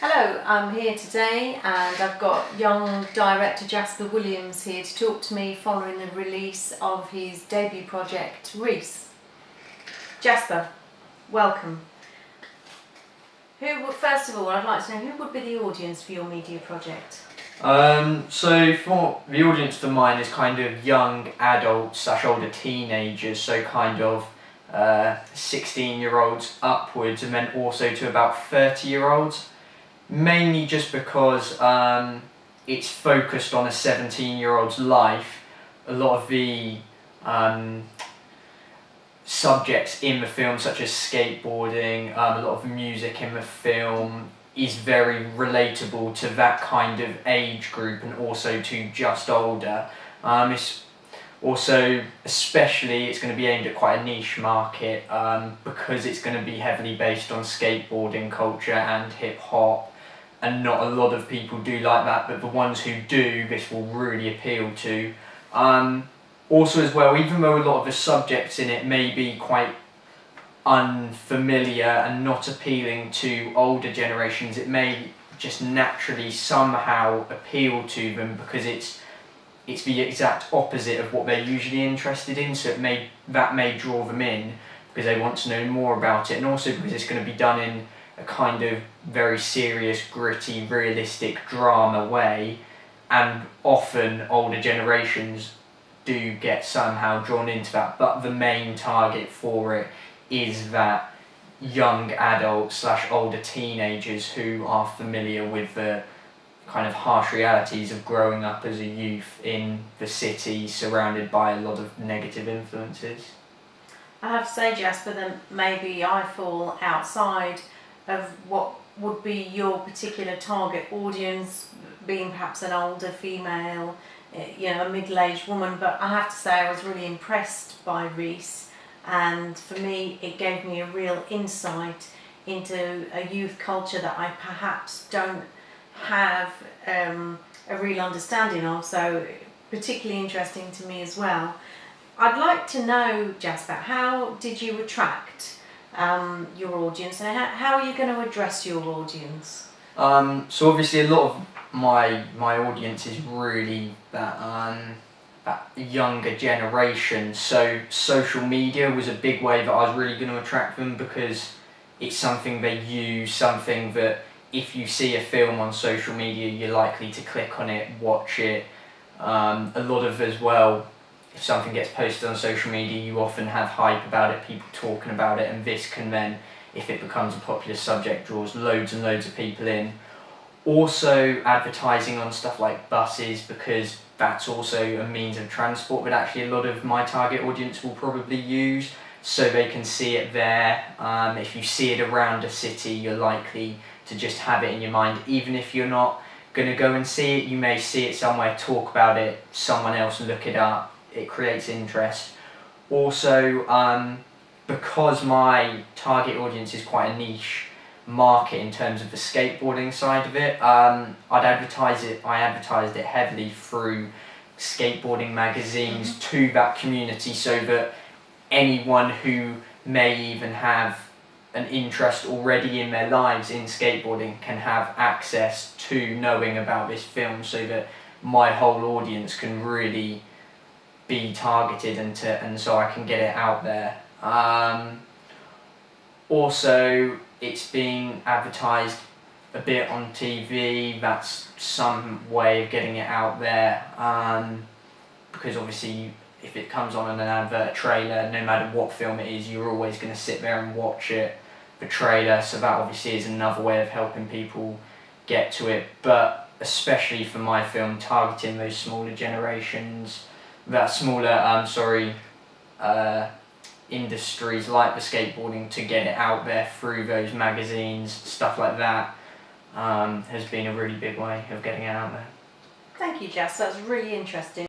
Hello, I'm here today and I've got young director Jasper Williams here to talk to me following the release of his debut project, Reese. Jasper, welcome. First of all, I'd like to know who would be the audience for your media project? So for the audience for mine is kind of young adults / older teenagers, so kind of 16-year-olds upwards, and then also to about 30-year-olds. Mainly just because it's focused on a 17-year-old's life. A lot of the subjects in the film, such as skateboarding, a lot of music in the film is very relatable to that kind of age group and also to just older. It's also, especially, it's going to be aimed at quite a niche market because it's going to be heavily based on skateboarding culture and hip hop, and not a lot of people do like that, but the ones who do, this will really appeal to. Also as well, even though a lot of the subjects in it may be quite unfamiliar and not appealing to older generations, it may just naturally somehow appeal to them because it's the exact opposite of what they're usually interested in, so that may draw them in because they want to know more about it, and also because it's going to be done in a kind of very serious, gritty, realistic drama way, and often older generations do get somehow drawn into that, but the main target for it is that young adults / older teenagers who are familiar with the kind of harsh realities of growing up as a youth in the city surrounded by a lot of negative influences. I have to say, Jasper, that maybe I fall outside of what would be your particular target audience, being perhaps an older female, a middle-aged woman, but I have to say I was really impressed by Reese, and for me it gave me a real insight into a youth culture that I perhaps don't have a real understanding of, so particularly interesting to me as well. I'd like to know, Jasper, how did you attract your audience, and how are you going to address your audience? So obviously a lot of my audience is really that younger generation, so social media was a big way that I was really going to attract them because it's something they use, something that if you see a film on social media you're likely to click on it, watch it. A lot of as well, if something gets posted on social media you often have hype about it, people talking about it, and this can then, if it becomes a popular subject, draws loads and loads of people in. Also advertising on stuff like buses, because that's also a means of transport that actually a lot of my target audience will probably use, so they can see it there. If you see it around a city you're likely to just have it in your mind. Even if you're not going to go and see it, you may see it somewhere, talk about it, someone else look it up, it creates interest. Also, because my target audience is quite a niche market in terms of the skateboarding side of it, I advertised it heavily through skateboarding magazines to that community, so that anyone who may even have an interest already in their lives in skateboarding can have access to knowing about this film, so that my whole audience can really be targeted and so I can get it out there. Also, it's being advertised a bit on TV. That's some way of getting it out there, because obviously if it comes on in an advert, trailer, no matter what film it is, you're always going to sit there and watch it, the trailer, so that obviously is another way of helping people get to it. But especially for my film, targeting those smaller generations, industries like the skateboarding, to get it out there through those magazines, stuff like that, has been a really big way of getting it out there. Thank you, Jess, that was really interesting.